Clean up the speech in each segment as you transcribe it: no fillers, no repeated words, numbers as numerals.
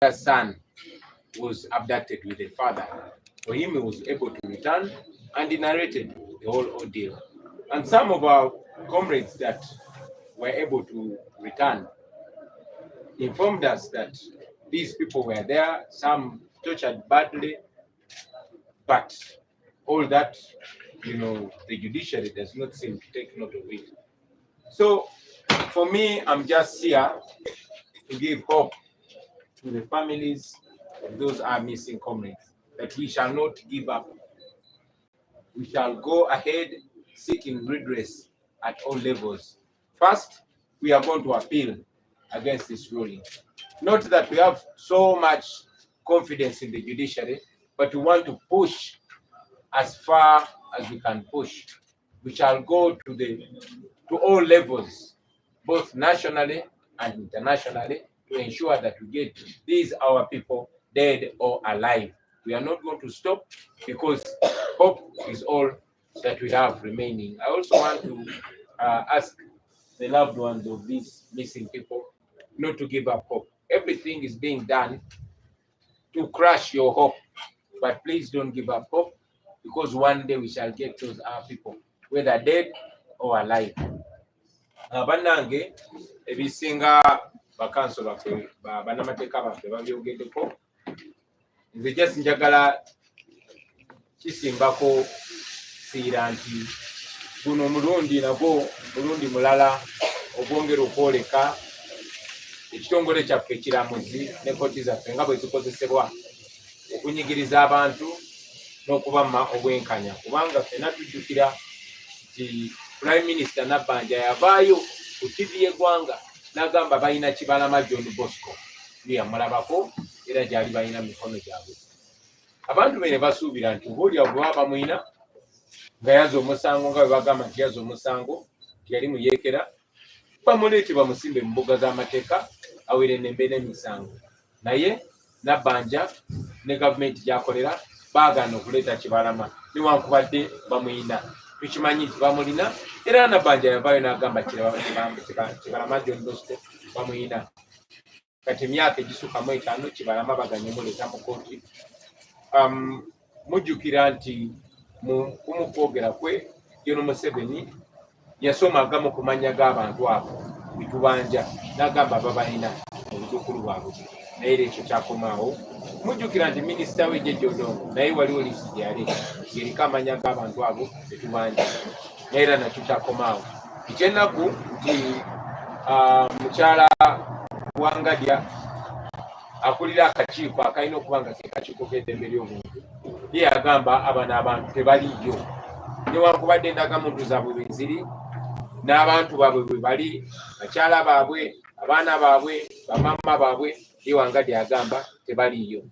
son was abducted with a father. For him, he was able to return, and he narrated the whole ordeal. And some of our comrades that were able to return informed us that these people were there, some tortured badly, but all that, the judiciary does not seem to take note of it. So for me, I'm just here to give hope to the families of those our missing comrades, that we shall not give up. We shall go ahead seeking redress at all levels. First, we are going to appeal against this ruling. Not that we have so much confidence in the judiciary, but we want to push as far as we can push. We shall go to all levels, both nationally and internationally, to ensure that we get these our people dead or alive. We are not going to stop, because hope is all that we have remaining. I also want to ask the loved ones of these missing people not to give up hope. Everything is being done to crush your hope, but please don't give up hope, because one day we shall get those our people, whether dead or alive. Abanange ebisinga bakanso baffe banamateeka baffe babyogeddeko, nze just njagala kisimbako siira nti guno omulundi nagwo mulundi mulala ogwongera okwoleka ekitongole kyaffe ekiramuzi ne kkooti zaffe nga bwe zikozesebwa okunyigiriza abantu n'okubamma obwenkanya, kubanga ffenna tujjukira nti Prime Minister Nabbanja yavaayo ku TV y'eggwanga n'agamba balina Kibalama John Bosco yamulabako era gyali balina mikono gyabwe. Abantu be ne basuubira nti obaolyawo bwe baba bamuyina nga yaza omusango, nga bwe bagamba nti yaza omusango tiyali muyeekera, bamuleete bamusimbe mu mbuga z'amateeka awere n'embe n'emisango. Naye Nabbanja ne gavumenti gyakolera baagaana okuleeta Kibalama newankubadde bamuyina. Tukimanyi nti bamulina, era Nabbanja yavaayo n'agamba Kibalama John Bosco bamuyina. Kati emyaka egisukkamu 5 Kibalama baganye muleeta mu kkooti. Mujjukira nti mu kwogera kwe John Museveni yasoma agamu ku mannya g'abantu abo bitubanja n'agamba babalina oluduukulu lwabwe, naye ekyo kyakomaawo. Mujjukira nti minisita w'eggye Odongo naye waliwo liisi gyali yeriko amannya g'abantu abo betubanja, naye era nakyo kyakomaawo. Ekyennaku nti mukyala Wangadya akulira akakiiko akalina okuba nga ke kakiiko k'eddembe ly'obuntu, ye yagamba abano abantu tebaliyo, newankubadde endagamuntu zaabwe bwe ziri n'abantu baabwe bwe bali, bakyala baabwe, abaana baabwe, bamamma baabwe, ye Wangadya agamba tebaliyo.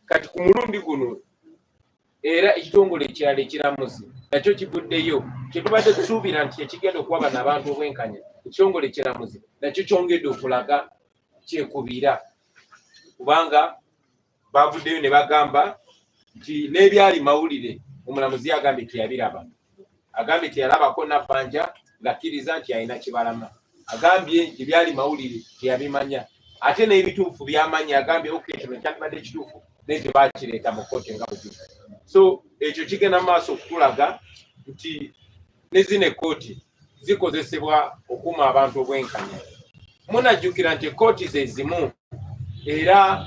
Kati ku mulundi guno era ekitongole ekirala ekiramuzi nakyo kivuddeyo, kyetubadde tusuubira nti ekigenda okuwa bano abantu obwenkanya, ekitongole ekiramuzi nakyo kyongedde okulaga kyekubira, kubanga bavuddeyo ne bagamba nti n'ebyali mawulire omulamuzi agambye teyabiraba, agambye teyalabako Nabbanja ng'akkiriza nti alina Kibalama, agambye nti byali mawulire teyabimanya, ate n'ebituufu byamanya agambye kino kyandibadde ekituufu naye tebakireeta mu kkooti nga bwe. So ekyo kigenda mu maaso okutulaga nti ne zino ekkooti zikozesebwa okuuma abantu obwenkanya. Munajjukira nti ekkooti ze zimu, era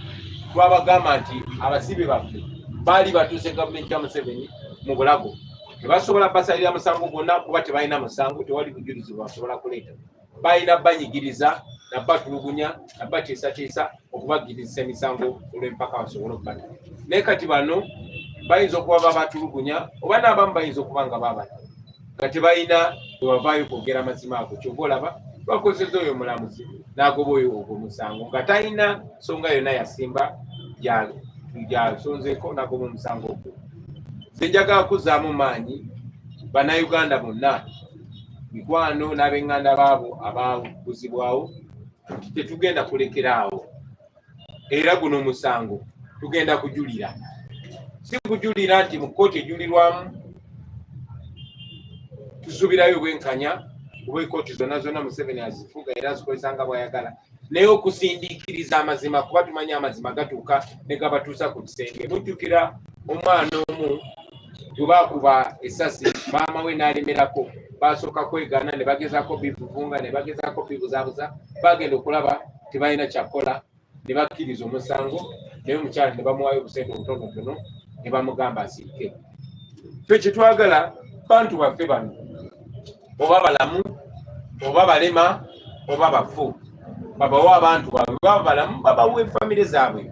twabagamba nti abasibe baffe baali batuuse gavumenti ya Museveni mu bulago, tebasobola basalira musango gwonna kuba tebalina musango, tewali bujulizi bwasobola kuleeta, balina banyigiriza nabatulugunya nabatiisatiisa okubagiriza emisango olw'empaka basobole okubata. Naye kati bano bayinza okuba babatulugunya oba n'abamu bayinza okuba nga babata nga tebalina bwe bavaayo kwogera mazima ago. Kyova olaba bakozesa oyo omulamuzi n'agoba oyo ogw'omusango nga talina nsonga yonna yasimba gyasonzeeko n'agoba omusango ogwo. Nze njagala kuzzaamu maanyi Bannayuganda bonna, mikwano n'ab'eŋŋanda baabo abaabuzibwawo, nti tetugenda kulekeraawo, era guno omusango tugenda kujulira. Si kujulira nti mu kkooti ejulirwamu tusuubirayo obwenkanya kuba ekkooti zonna Museveni azifuga era azikozesa nga bw'ayagala, naye okusindikiriza amazima kuba tumanyi amazima gatuuka ne gabatuusa ku kisenge. Mujjukira omwana omu tubakuba essasi maama we n'alemerako, basooka kwegaana ne bagezaako bivuvunga ne bagezaako bibuzaabuza, bagenda okulaba tebalina kyakola ne bakkiriza omusango, naye omukyala ne bamuwaayo obusente obutonotono ne bamugamba asiike. Ffe kyetwagala bantu baffe bano, oba balamu oba balema oba bafu, babawa abantu baabwe, baba balamu babawe famire zaabwe,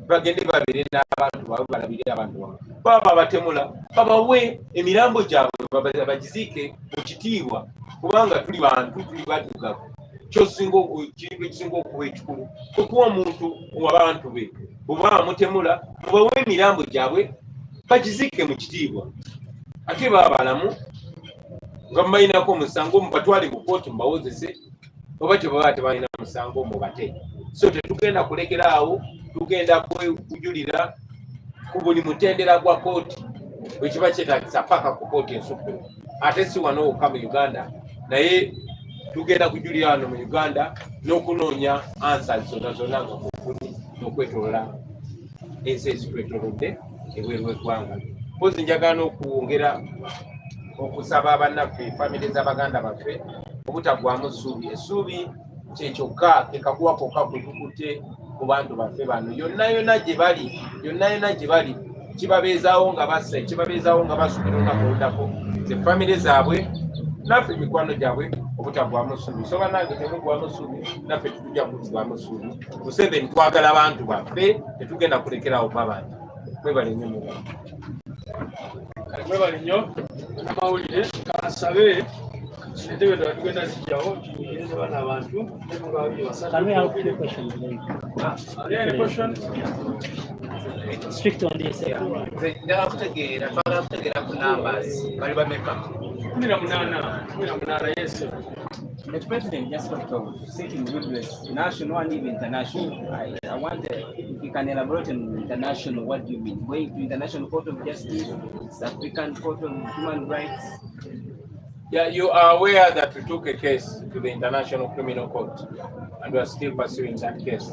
bagende babire n'abantu baabwe, balabire abantu baabwe, baba babatemula babawe emirambo gyabwe bagiziike mu kitiibwa, kubanga tuli bantu, tuli baddugavu. Kintu ekisinga okuba ekikulu okuwa omuntu w'abantu be, oba amutemula mubawe emirambo gyabwe bagiziike mu kitiibwa. Ate baba balamu nga mubalinako omusango mubatwale mu kooti mubawozese, oba tebaba tebalina musango mubate. So tetugenda kulekera awo, tugenda kujulira ku buli mutendera gwa kooti bwekiba kyetagisa paka ku kooti ensukulu. Ate si wano wokka mu Uganda, naye tugenda kujulira wano mu Uganda n'okunoonya answers zonna nga kukuli n'okwetolola ensi ezitwetolodde ebweru w'eggwanga. Mpozi njagala n'okwongera okusaba bannaffe, famire z'Abaganda baffe obutagwamu ssuubi. Essuubi kyekyokka kekakuwa kokka kwe tukutte ku bantu baffe bano, yonna yonna gye bali, kibabeezaawo nga bassa, kibabeezaawo nga basukira nga kuwuddako ze famire zaabwe, naffe mikwano gyabwe obutagwamu ssuubi. So bannange temugwamu ssuubi, naffe tetujja kugwamu ssuubi. Museveni twagala abantu baffe, tetugenda kulekerawo babandi. Mwebale nnyo mu mwebale nnyo amawulire kansabe entebe endala tugenda zijjawo tuyinza bana abantu. Can we have few questions? Any question? Strict on this. Njagala kutegeera ku numbers bali bameka. 18. Yes. The president just talked of seeking redress, national and even international. I wonder if you can elaborate on international. What do you mean? Going to International Court of Justice, South African Court of Human Rights? Yeah, you are aware that we took a case to the International Criminal Court and we are still pursuing that case.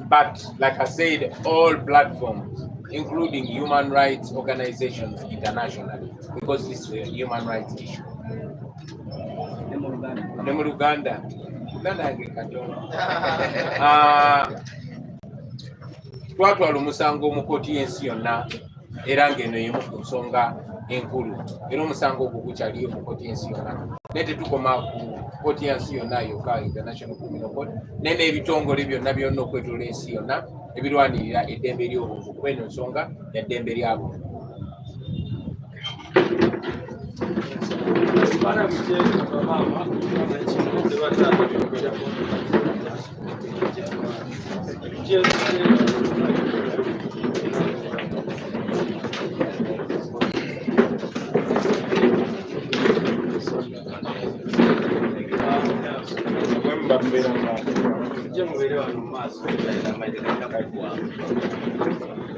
But like I said, all platforms, including human rights organizations internationally, because this is a human rights issue. Uganda twatwala omusango mu kooti y'ensi yonna, era ng'eno y'emu ku nsonga enkulu, era omusango ogwo gukyaliyo mu kooti y'ensi yonna. Naye tetukoma ku kooti y'ensi yonna yokka, International Criminal Court, naye n'ebitongole byonna byonna okwetoloola ensi yonna ebirwanirira eddembe ly'obuntu, kuba eno nsonga ya ddembe ly'abuntu. Bana mjeni mama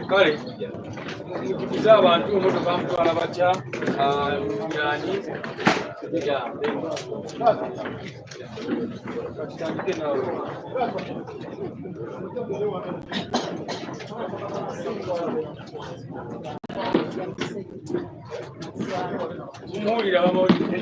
kale mukiza abantu omuntu bamutwala batya yani katutandike nawe umuwulira bamawulire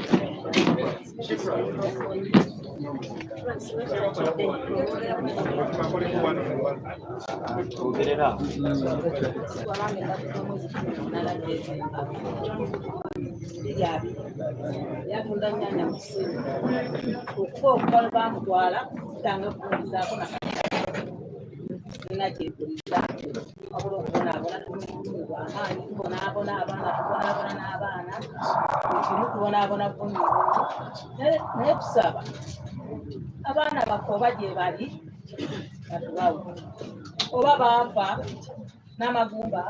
yatundanyanya musimu okuba bamutwala kutanga kulizaako nakyebuliza wabula okubonaabona tumuwa amaanyi tubonaabona abaana tubonaabona n'abaana ekimu tubonaabona kunyuo naye tusaba abaana baffe oba gye bali batubawo oba baafa n'amagumba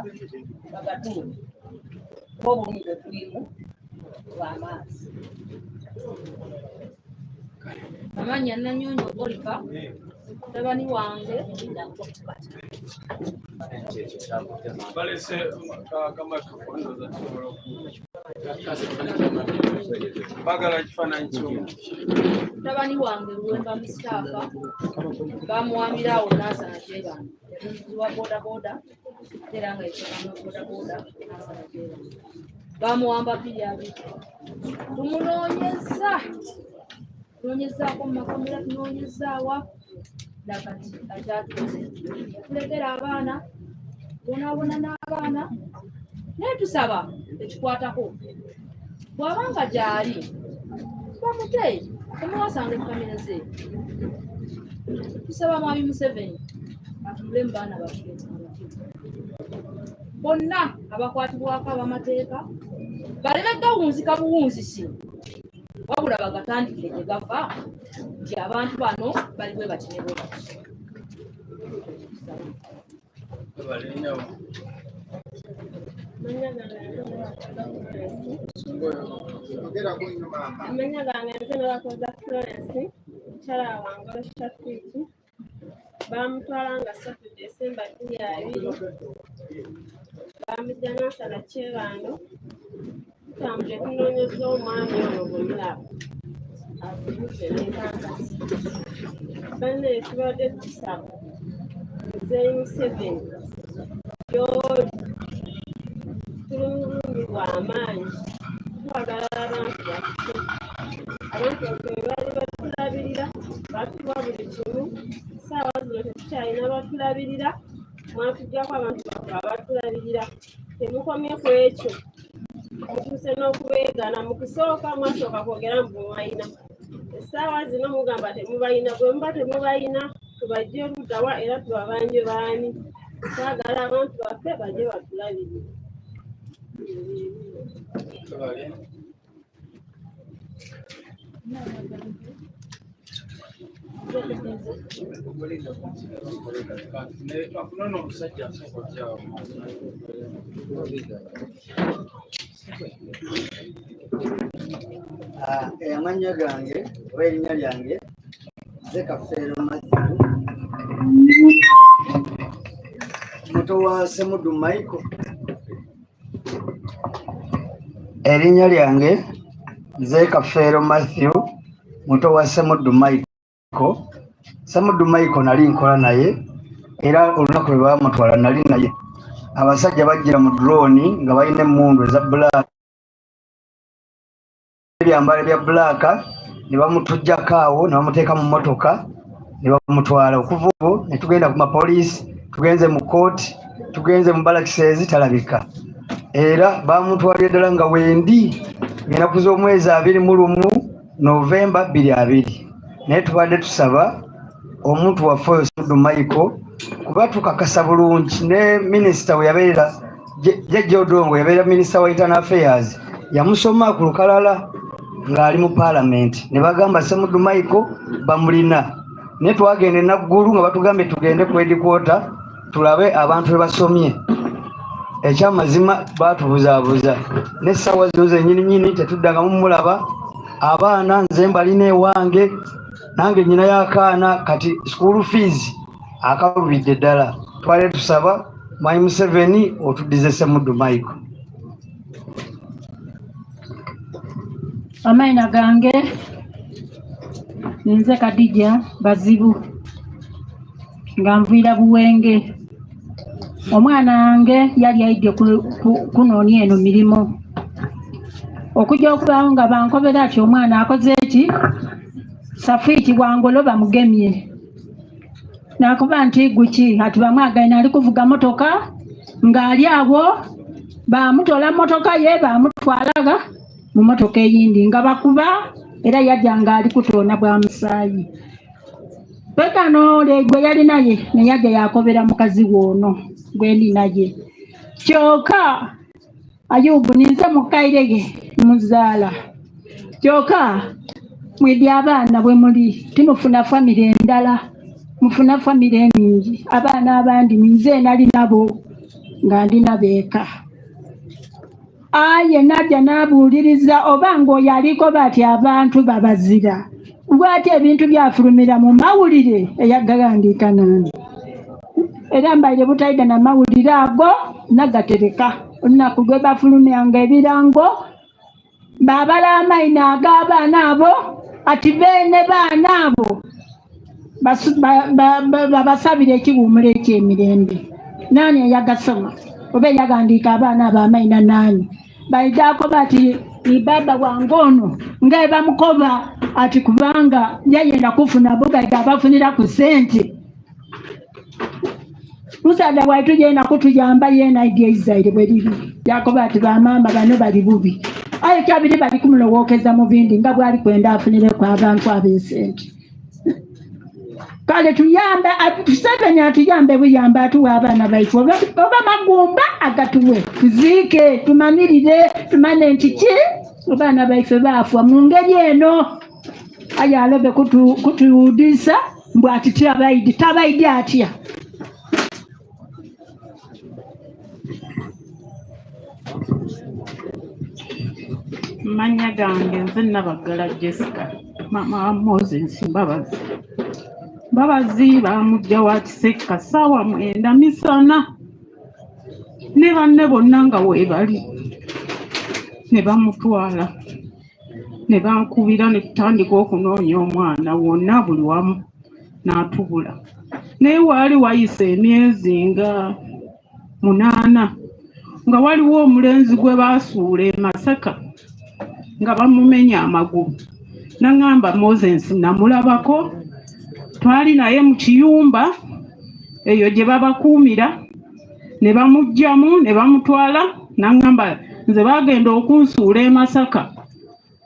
bagatuume oba obulumi bwe tulimu bw'amaazi. Amanya Nanyonyo Oliver, tabani wange balese kama tufunzo za bagala ekifaananyi ky'omuntu. Mutabani wange Luwemba Mustapha bamuwambirawo n'asala kyebana yatunzibwa bodaboda era nga yekekamu bodaboda n'asala kyebana bamuwamba biryabiri tumunoonyezaako mu makomera tunoonyezaawa nakati akyatuze tulegera abaana bonaabona n'abaana naye tusaba ekikwatako bw'abanga gy'ali bamute omuwasanga ekamera ze tusaba mwami Museveni atunule mu baana baffe bonna abakwatibwako ab'amateeka baleme gawunzika buwunzisi wabula bagatandikire gye gava nti abantu bano bali bwe bati ne bwe bati. Amanya gange nze nebakoza Florence mukyala wange Shafiki bamutwala nga 3 December 2020 bamujja n'asala kyebando tutambule tunoonyeza omwami ono bwemulaba atubuze n'enkangasi banne tubadde tusaba Muzeeyi Museveni gy'oli tuli mu bulumi bw'amaanyi twagala abantu baffe abantu baffe baali batulabirira batuwa buli kimu saawa zino tetukyalina batulabirira mwatuggyako abantu baffe abatulabirira temukomye ku ekyo mutuuse n'okubeegana mu kusooka mwasooka kwogera mu bwebalina essaawa zino mugamba temubalina bwe muba temubalina tubajje oluddawa era tubabanje baani twagala abantu baffe bajje batulabirira. Amanya gange oba erinnya lyange nze Kafeero Matthew muto wa Ssemuddu Michael. Erinnya lyange nze Kafeero Matthew muto wa Ssemuddu Michael. Ssemuddu Michael nali nkola naye era olunaku lwe baamutwala nali naye. Abasajja bajjira mu drone nga balina emmundu eza black ebyambalo bya black ne bamutujjako awo ne bamuteeka mu mmotoka ne bamutwala. Okuva olwo ne tugenda ku mapoliisi, tugenze mu kooti, tugenze mu barrackses talabika. Era bamutwalira ddala nga wendi ng'ennaku z'omwezi 21 Novemba 2020. Naye tubadde tusaba omuntu waffe Ssemuddu Michael kuba tukakasa bulungi ne minisita we yabeera Jjajja Odongo yabeera minisita wa Internal Affairs yamusoma ku lukalala ng'ali mu Parliament ne bagamba Ssemuddu Michael bamulina. Naye twagenda e Naggulu nga batugambye tugende ku headquarter tulabe abantu be basomye. Ekyamazima baatubuzaabuza n'essaawa zino zennyininyini tetuddangamu mulaba. Abaana nze mbalina ewange nange nnyina y'akaana kati school fees akalubidde ddala. Twali tusaba Mwami Museveni otuddize Ssemuddu Michael. Amaina gange nze Kadija Bazibu nga nviira Buwenge. Omwana wange yali ayidde kunoonya eno mirimu okujja okubaawo nga bankobera ati omwana akoze eki Safiiti Bwangolo bamugemye. Nakuba nti guki ati bamwagaina ali kuvuga motoka ng'ali awo bamutoola motoka ye bamutwalaga mu motoka eyindi nga bakuba era yajja ng'ali kutoona bwa musaayi. Pekano gwe yali naye ne yajja yakobera mukazi woono gwe ndi naye. Kyokka Ayubu ninze mukairege muzaala. Kyokka mwedi abaana bwe muli timufuna famire endala mufuna famire eningi. Abaana abandi ninze nali nabo nga ndi nabeeka. Aye najja n'abuuliriza oba ng'oyo aliko bati abantu babazira. Bw'ati ebintu byafulumira mu mawulire eyagawandiika nani. Era mbaire butayida na mawulire ago nagatereka olunaku gwe bafulumyanga ebirango babala amaina ag'abaana abo ati beene baana abo babasabira ekiwumula ekyemirembe. Nani eyagasoma oba eyagandiika abaana abo amaina nani? Baidako bati ni baba wange ono nga bamukoba ati kubanga yayenda kufuna bo baida abafunira ku ssente. Musaada waitu yena kutuyamba yena ideizaire bwe liri yakoba ati bamama bano bali bubi aye kyabiri bali kumulowookeza mu bindi nga bwali kwenda afunire ku abantu ab'esente. Kale tuyambe Museveni atuyambe buyambe atuwa abaana baitu oba magumba agatuwe tuziike tumanirire tumane nti ki abaana baife baafwa mu ngeri eno. Aye alobe kutuyudisa mbw ati tabaidi atya. Manya gange nze Nabagala Jessica mama Moses Mbabazi bamujja wa Kiseka ssaawa 9 misana ne banne bonna nga weebali ne bamutwala ne bankubira ne tutandika okunoonya omwana wonna buli wamu n'atubula. Naye waali wayise emyezi nga 8 nga waliwo omulenzi gwe baasuula e Masaka nga bamumenya amagulu. Nangamba Moses namulabako, twali naye mu kiyumba eyo gye babakuumira ne bamugjamu ne bamutwala. Nangamba nze bagenda okunsuula e Masaka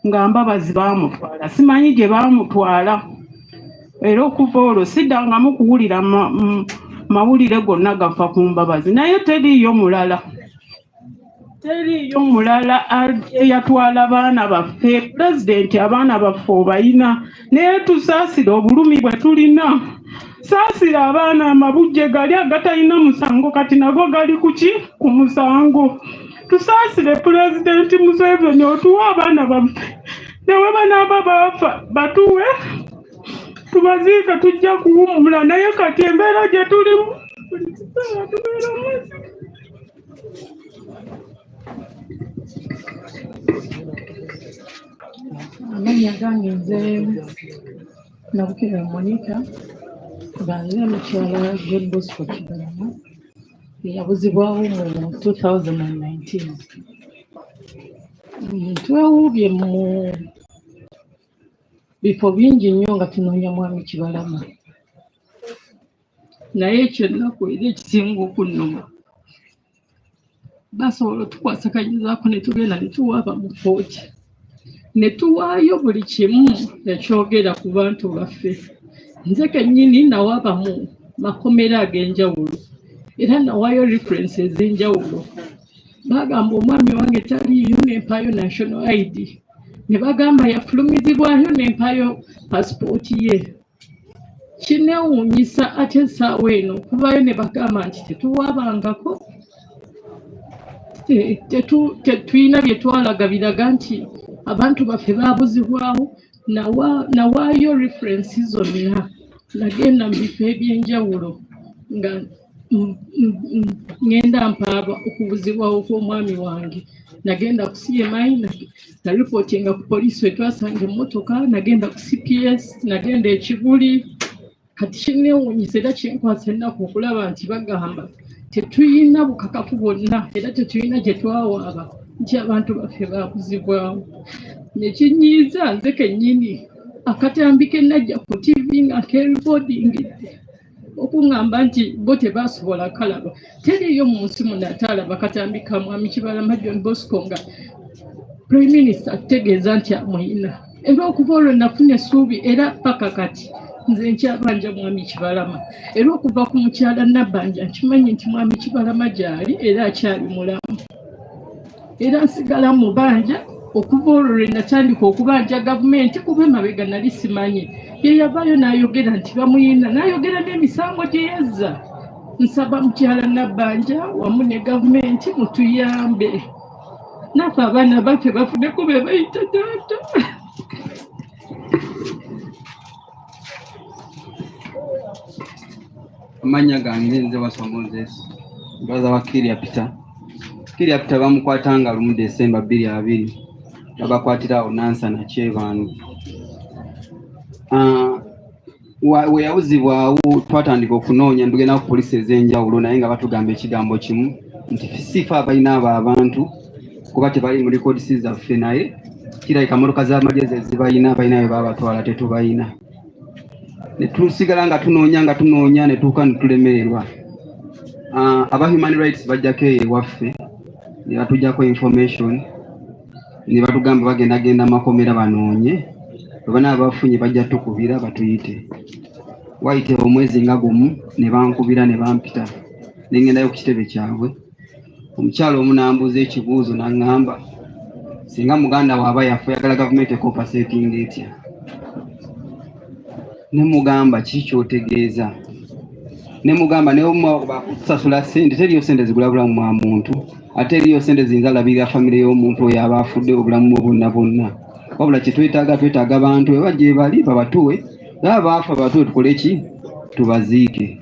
nga Mbabazi bamutwala, simanyi gye bamutwala. Era okuva olwo siddangamu kuwulira mawulire gonna gafa ku Mbabazi. Naye teriiyo mulala eyatwala abaana baffe. Pulezidenti abaana baffe obayina naye tusaasira obulumi bwe tulina. Saasira abaana amabujje gali agatalina musango kati nago gali kuki ku musango. Tusaasire Pulezidenti Museveni otuwa abaana baffe newe banaaba baafa batuwe tubaziika tujja kuwummula. Naye kati embeera gye tulimu buli kiseera tubeera mwezi. Amanya gange nze Nabukira Monica banze mukyala John Bosco Kibalama yabuzibwawo mu 2019. Twewuubye mu bifo bingi nnyo nga tunoonya mwami Kibalama, naye ekyennaku era ekisinga okunnuma basobola otukwasakanyizaako ne tugenda ne tuwaaba mu kkooti ne tuwaayo buli kimu ekyogera ku bantu baffe. Nze kennyini nawaaba mu makomera ag'enjawulo era nawaayo reference ez'enjawulo. Bagamba omwami wange taliiyo n'empaayo national ID, ne bagamba yafulumizibwayo n'empaayo passport ye. Kineewuunyisa ate essaawa eno okuvayo ne bagamba nti tetuwaabangako, tetulina bye twalaga biraga nti abantu baffe baabuzibwawo. Nawaayo referensi zonna, nagenda mu bifo eby'enjawulo nga ngenda mpaaba okubuzibwawo kw'omwami wange. Nagenda ku CMI na reportinga ku poliisi etwasanga emmotoka, nagenda ku CPS, nagenda e Kibuli. Kati kineewuunyisa era kinkwasa ennaku okulaba nti bagamba tetuyina bukakafu bwonna era tetuyina gye twawaaba nti abantu baffe baabuzibwawo. Nekinyiiza nze kennyini akatambi ke najja ku TV nga keerikodingidde okuŋŋamba nti bo tebaasobola kalaba. Teriiyo mu nsi muno ataalaba katambi ka mwami Kibalama John Bosco nga Prime Minister ategeeza nti amuyina. Era okuva olwo nafuna essuubi era paka kati nze nkyabanja mwami Kibalama. Era okuva ku mukyala Nabbanja nkimanyi nti mwami Kibalama gy'ali era akyali mulamu. Era nsigala mu banja okuva olwo lwe natandika okubanja gavumenti kuba emabega nali simanyi. Ye yavaayo n'ayogera nti bamuyina, n'ayogera n'emisango gye yazza. Nsaba mukyala Nabbanja wamu ne gavumenti mutuyambe. Naffe abaana baffe bafuneko be bayita taata. Amanya gange nze Waswa Moses mbaza wa Kiria Peter bamukwatanga lumu December 2020 babakwatira awo Nansana Kyebanu. We yawuzibwawo twatandika okunoonya tugenda ku poliisi ez'enjawulo naye nga batugamba ekigambo kimu nti sifa abalina abo abantu kuba tebali mu likodisi zaffe naye kirabika motoka z'amagezi ezibalina balina bwe babatwala tetubalina. Ne tusigala nga tunoonya ne tuuka ne tulemererwa. Aba human rights bajjako ewaffe ne batuggyako information ne batugamba bagendagenda amakomera banoonye bana abafunye bajja tukubira batuyite. Waite omwezi nga gumu ne bankubira ne bampita ne ngendayo ku kitebe kyabwe. Omukyalo omu n'ambuuza ekibuuzo n'aŋŋamba singa muganda waaba yafa oyagala gavumenti ekompasetinga etya. Ne mugamba kiki kyotegeeza. Ne mugamba naye bakusasula ssente teriyo ssente zigulabulamu mwa muntu ate eriyo ssente ziyinza labirira famire y'omuntu oyo aba afudde obulamu bwe bwonna. Wabula twetaaga abantu we bajja ebali babatuwe naye baafa batuwe tukole ki tubaziike.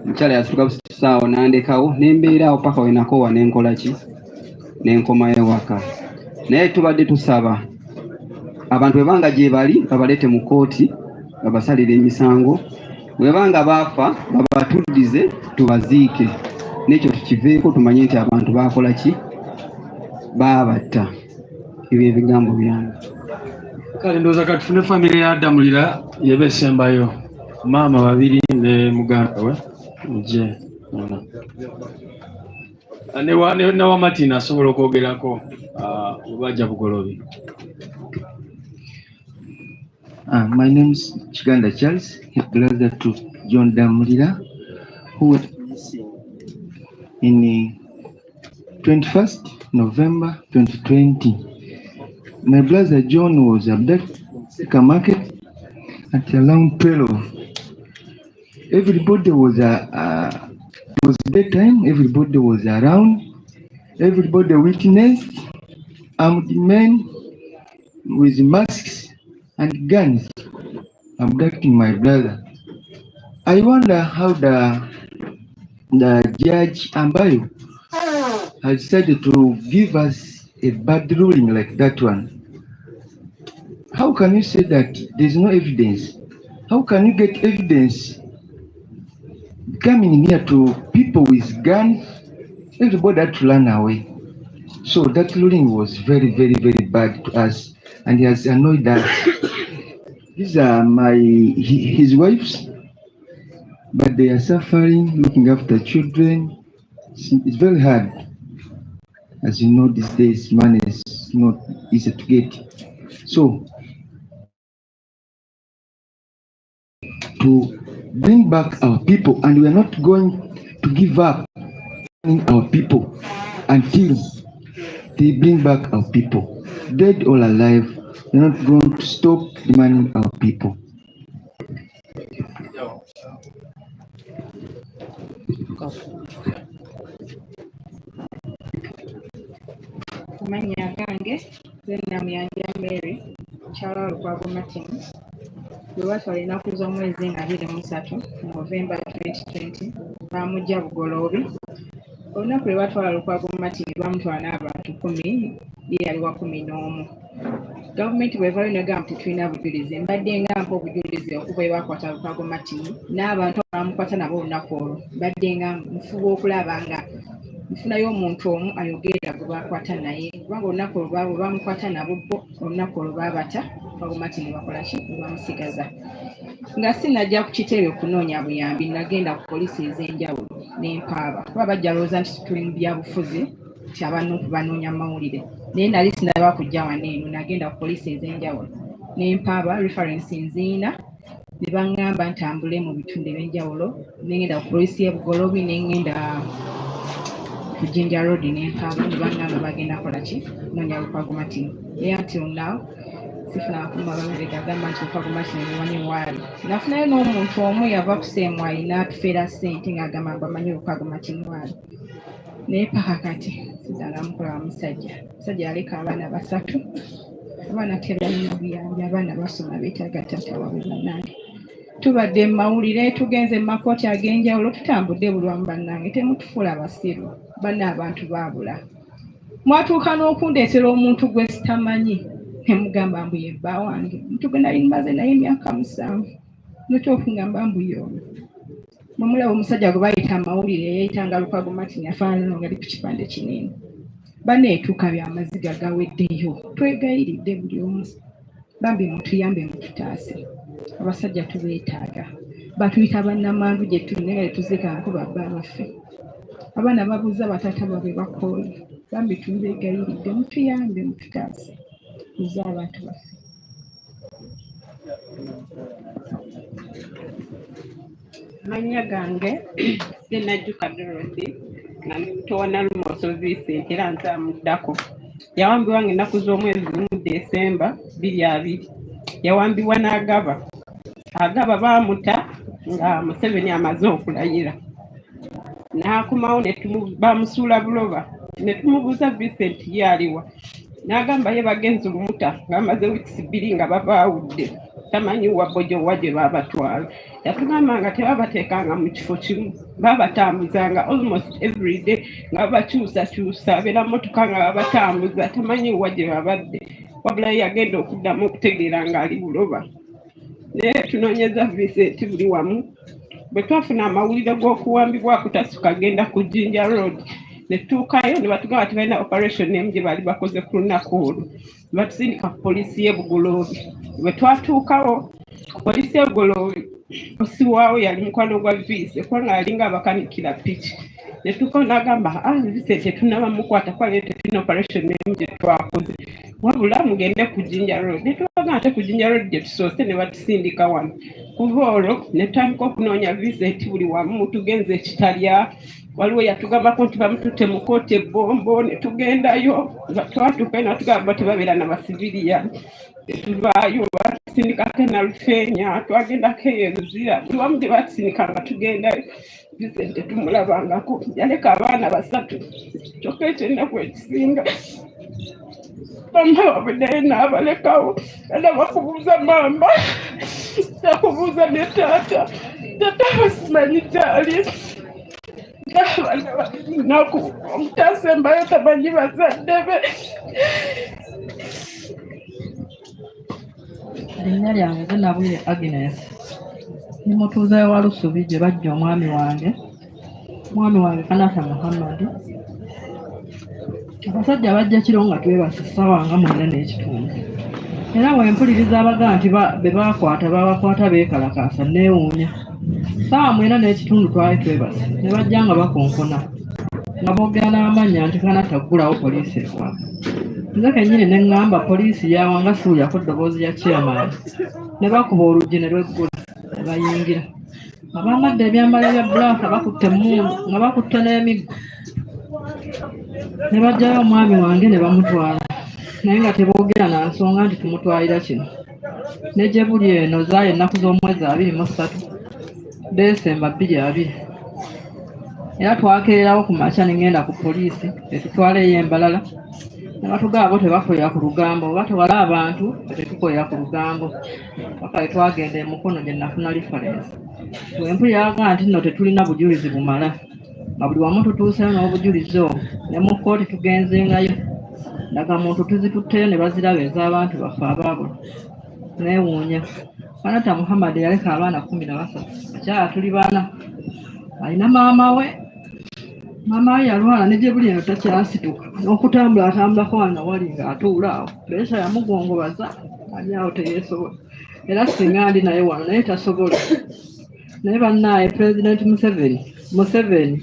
Omukyala yasituka busaawo n'andekawo ne mbeeraawo paka we nakoowa ne nkola ki ne nkomayo waka. Naye tubadde tusaba abantu bwe banga gye bali babaleete mu kooti babasalire emisango bwe banga baafa babatuddize tubaziike. N'ekyo tukiveeko tumanye nti abantu baakola ki baabatta. Ebyo ebigambo byange. Kale ndowooza ka tufune famire ya Adamulira yebe esembayo maama babiri ne muganda we muje ne Wamatina asobola okwogerako obajja Bugolobi. My name is Chiganda Charles, his brother to John Damulira, who went missing in 21st November 2020. My brother John was abducted in Seka Market at around 12. Everybody was it was daytime, everybody was around, everybody witnessed armed men with masks and guns abducting my brother. I wonder how the judge Ambayo has decided to give us a bad ruling like that one. How can you say that there's no evidence? How can you get evidence coming near to people with guns? Everybody had to run away. So that ruling was very, very, very bad to us, and he has annoyed us. These are his wives, but they are suffering, looking after children. It's very hard. As you know, these days, money is not easy to get. So, to bring back our people, and we are not going to give up our people until they bring back our people. Dead or alive, we're not going to stop demanding our people. Kumanya gange zena myanja Mary Chala Lukwago Martin lwatwala ennaku z'omwezi nga 23 November 2020 bamujja Bugolobi. Olunaku lwe batwala Lukwago Martin bamutwala n'abantu 10 ye yali wa 11. Gavumenti bw'evaayo negamba nti tulina bujulizi, mbadde nga mpa obujulizi okuva ebakwata Lukwago Martin n'abantu abamukwata nabo olunaku olwo mbadde nga mufuba okulaba nga nfunayo omuntu omu Ayogera gwe bakwata naye kubanga olunaku olwo bamukwata nabo bo olunaku olwo baabata Lukwago Martin bakola ki bamusigaza. Nga sinajja ku kitebe okunoonya buyambi nagenda ku poliisi ez'enjawulo n'empaaba kuba bajja lowooza nti tuli mu byabufuzi nti abantu banoonya mawulire naye nali sinaba kujja wano eno nagenda ku poliisi ez'enjawulo n'empaaba reference nziina ne baŋŋamba ntambule mu bitundu eby'enjawulo nengenda ku poliisi y'e Bugolobi nengenda ku Jinja Road n'empaaba ne baŋŋamba bagenda kola ki noonya Lukwago Martin. Until now sifuna akuma bamuleka agamba nti Lukwago Martin ebimanyi waali. Nafunayo n'omuntu omu yava ku Ssemwayi n'atufeera ssente ng'agamba bamanyi Lukwago Martin waali. Naye paka kati sizanga mukola wa musajja yaleka abaana 3. Abaana tebalina buyambi, abaana basoma beetaaga taata waabwe bannange. Tubadde mu mawulire tugenze mu makooti ag'enjawulo tutambudde bulwamu bannange temutufuula basiru banna abantu baabula. mwatuuka n'okundeetera omuntu gwe sitamanyi ne mugamba mbu ye bba wange omuntu gwe nali maze naye emyaka 7 nokyokungamba mbu yoyo mwemulaba omusajja gwe bayita amawulire yayitanga Lukwago Martin afaanana nga ali ku kipande kinene baneetuuka byamaziga gaweddeyo twegayiridde buli omu bambi mutuyambe mututaase abasajja tubeetaaga batuyita bannamandu gye tuli naye nga tetuzikanko babba abaffe abaana babuuza bataata babwe bakooye bambi tubeegayiridde mutuyambe mututaase uza abantu baffe. Manya gange sinajjuka Dorothy nga mutowana Lumoso Vincent era nzamuddako yawambibwa ng'ennaku z'omwezi gumu Desemba 2020 yawambibwa n'agaba baamuta nga Museveni amaze okulayira n'akomawo bamusuula buloba ne tumubuuza Vincent yaaliwa n'agamba ye bagenze omuta ng'amaze wiikisi 2 nga babaawudde tamanyi wabbojo wa gye baabatwala yatugamba nga tebabateekanga mu kifo kimu baabatambuzanga almost every day nga babakyusakyusa abeera mmotoka nga babatambuza tamanyi wa gye babadde wabula yagenda okuddamu okutegeera ng'ali buloba naye tunoonyeza Vincent buli wamu bwe twafuna amawulire g'okuwambibwa kutasuka agenda ku Jinja Road ne tutuukayo ne batugamba tebalina operation emu gye baali bakoze ku lunaku olwo ne batusindika ku poliisi y'e Bugoloobi bwe twatuukawo ku poliisi y'e Bugoloobi osiwaawo yali mukwano gwa Vice kubanga yalinga abakanikira piki ne tuukawo n'agamba Vice tetunaba mukwata kwali tetulina operation emu gye twakoze wabula mugende ku Jinja Road ne tubaga nte ku Jinja Road gye tusoose ne batusindika wano kuva olwo ne tutandika okunoonya Vice buli wamu tugenze ekitalya waliwo yatugambako nti bamututte mu kooti ebbombo ne tugendayo nga twatuukayo natugamba tebabeera n'abasiviriya netuvaayo batusindikako enalufeenya twagendako enzira buli wamu gye batusindika nga tugendayo Vincent tetumulabangako yaleka abaana 3 kyokka ekyo ennaku ekisinga bamwe babuddeyo n'abalekawo era bakubuuza mamba nakubuuza ne taata basimanyi gyali naku omutasembayo tamanyi bazadde be linnya lyange Zenabwire Agnes ni mutuuze wa Lusubi gye bajja omwami wange Kanata Muhammad abasajja bajja kiro nga twebase ssaawa nga 4:30 era wempuliriza abaga nti be babakwata beekalakaasa neewuunya ssaawa 4:30 twali twebase ne bajja nga bakonkona nga boogera n'amannya nti Kanata ggulawo poliisi ekwaka nze kennyini ne ŋŋamba poliisi yawanga suulyako ddoboozi ya chairman ne bakuba oluggi ne lweggula ne bayingira nga bambadde ebyambalo bya bbulaaka bakutte emmundu nga bakutte n'emiggo ne bajjayo omwami wange ne bamutwala naye nga teboogera na nsonga nti tumutwalira kino ne gye buli eno zaayo ennaku z'omwezi 23 Desemba 2020 era twakeererawo ku makya ne ŋŋenda ku poliisi etutwaleeyo embalala ne batugamba bo tebakolera ku lugambo oba tewala abantu tetukolera ku lugambo paka twagenda emukono gye nafuna reference wempuliraga nti nno tetulina bujulizi bumala nga buli wamu tutuuseyo n'obujulizi obwo ne mu kkooti tugenzengayo ndaga muntu tuzitutteyo ne baziraba ez'abantu baffe abaabula neewuunya Kanata Muhammad yaleka abaana 13 akyala tuli 4 alina maama we yalwala ne gye buli eno takyasituka n'okutambula atambulako wano wali ng'atuula awo pureesa yamugongobaza ali awo teyeesobola era singa ndi naye wano naye tasobola naye bannaaye Pulezidenti Museveni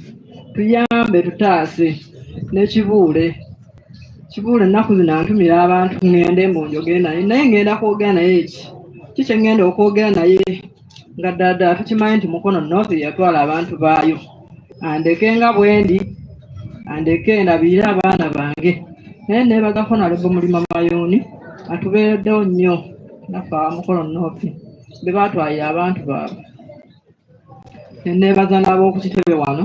tuyambe tutaase n'ekibuule ennaku zino antumira abantu ŋŋende mbunjogere naye ŋŋenda kwogera naye ki kye ŋŋenda okwogera naye nga ddala tukimanyi nti Mukono North yatwala abantu baayo andeke nga bwendi andeke ndabirire abaana bange naye neebagako nalebo mulima mayuuni atubeereddewo nnyo naffe aba Mukono North be baatwalira abantu baabwe neebaza n'ab'oku kitebe wano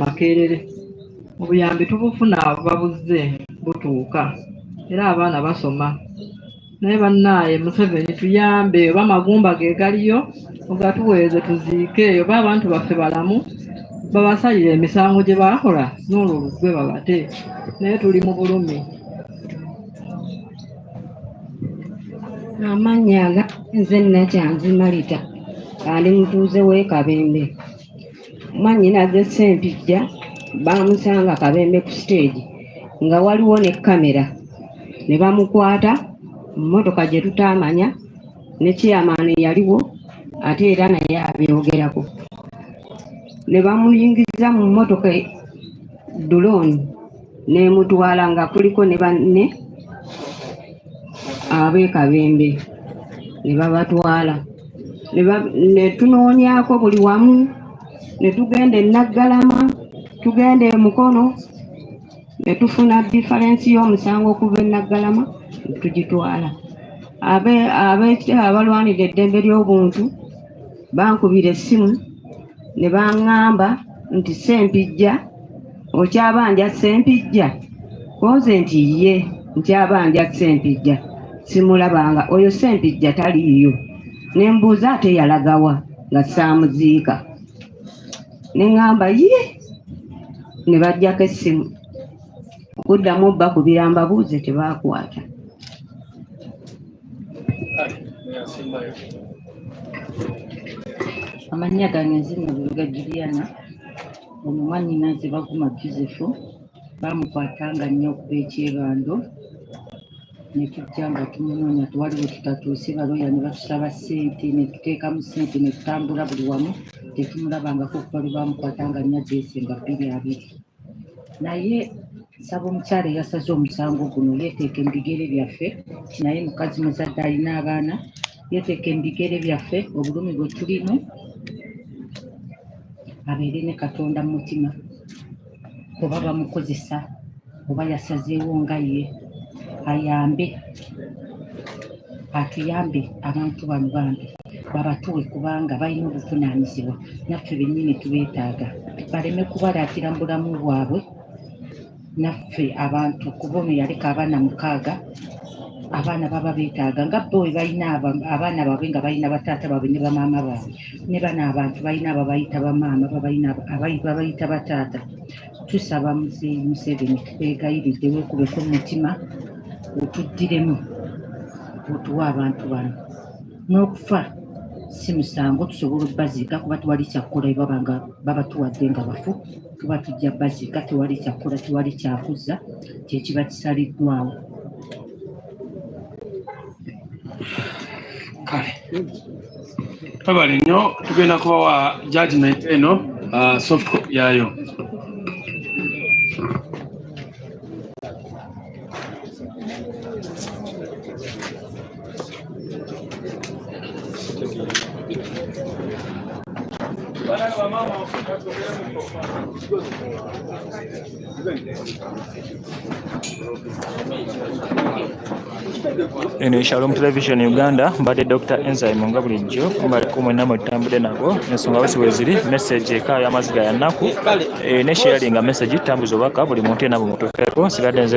Makerere obuyambi tubufuna babuze butuuka era abaana basoma naye bannaaye Museveni tuyambe oba magumba ge galiyo ogatuweeze tuziike oba abantu baffe balamu babasalira emisango gye baakola n'olwo olugwe babate naye tuli mu bulumi. Amannya aga nze Nakyanzi Malita ali mutuuze w'e Kabembe. Mwannyina ge Ssempijja baamusanga Kabembe ku stage nga waliwo ne kamera ne bamukwata mu mmotoka gye tutaamanya ne chairman yaliwo ate era naye abyogerako. Ne bamuyingiza mu mmotoka dulooni n'emutwala nga kuliko ne banne ab'e Kabembe ne babatwala ne tunoonyako buli wamu ne tugenda e Naggalama tugenda e Mukono ne tufuna diferensi y'omusango okuva e Naggalama ne tugitwala. Abalwanira eddembe ly'obuntu bankubira essimu ne baŋŋamba nti Ssempijja okyabanja Ssempijja koze nti ye nkyabanja Ssempijja simulabanga oyo Ssempijja taliiyo. Ne mbuuza ate yalagawa nga saamuziika ne ŋŋamba ye ne bajjako essimu okuddamu obbakubira mbabuuze tebaakwata. Amannya gange nzina Buliga Juliana. Ono mwannyina ze baguma Joseph baamukwatanga nnyo okuba ekyebando ne tujja nga tumunoonya tuwaliwo tutatuuse baloya ne batusaba ssente ne tuteekamu ssente ne tutambula buli wamu tetumulabangako okuba lwe baamukwatanga nnyo Desemba 2020. Naye nsaba omukyala eyasaze omusango guno yeeteeka ebigere byaffe naye mukazi muzadde alina abaana yeeteeka ebigere byaffe obulumi bwe tulimu abeere ne Katonda mu mutima oba bamukozesa oba yasazeewo nga ye ayambe atuyambe abantu bano bambi babatuwe kubanga balina obuvunaanyizibwa naffe bennyini tubeetaaga baleme kubalaatira mu bulamu bwabwe naffe abantu kuba ono yaleka abaana 6 abaana baba beetaaga nga bo bwe balina abaana baabwe nga balina bataata baabwe ne bamaama baabwe ne bano abantu balina ababayita bamaama babayita bataata. Tusaba Muzeeyi Museveni tubeegayiridde weekubeko mu mutima otuddiremu otuwa abantu bano n'okufa si musango tusobola obbaziika kuba tewali kyakkola bwe baba nga babatuwadde nga bafu tuba tujja bbaziika tewali kyakkola tewali kyakuza kyekiba kisaliddwawo. Kale twebale nnyo tugenda kubawa judgment eno soft copy yaayo. Eno Shalom Television Uganda mbadde Dr. Enzyme nga bulijjo mbali kumwe namwe tutambudde nabo ensonga bwe ziweziri message eka y'amaziga ya nnaku ne sharing message tambuza obubaka buli muntu yenna bumutuukeko sigadde nze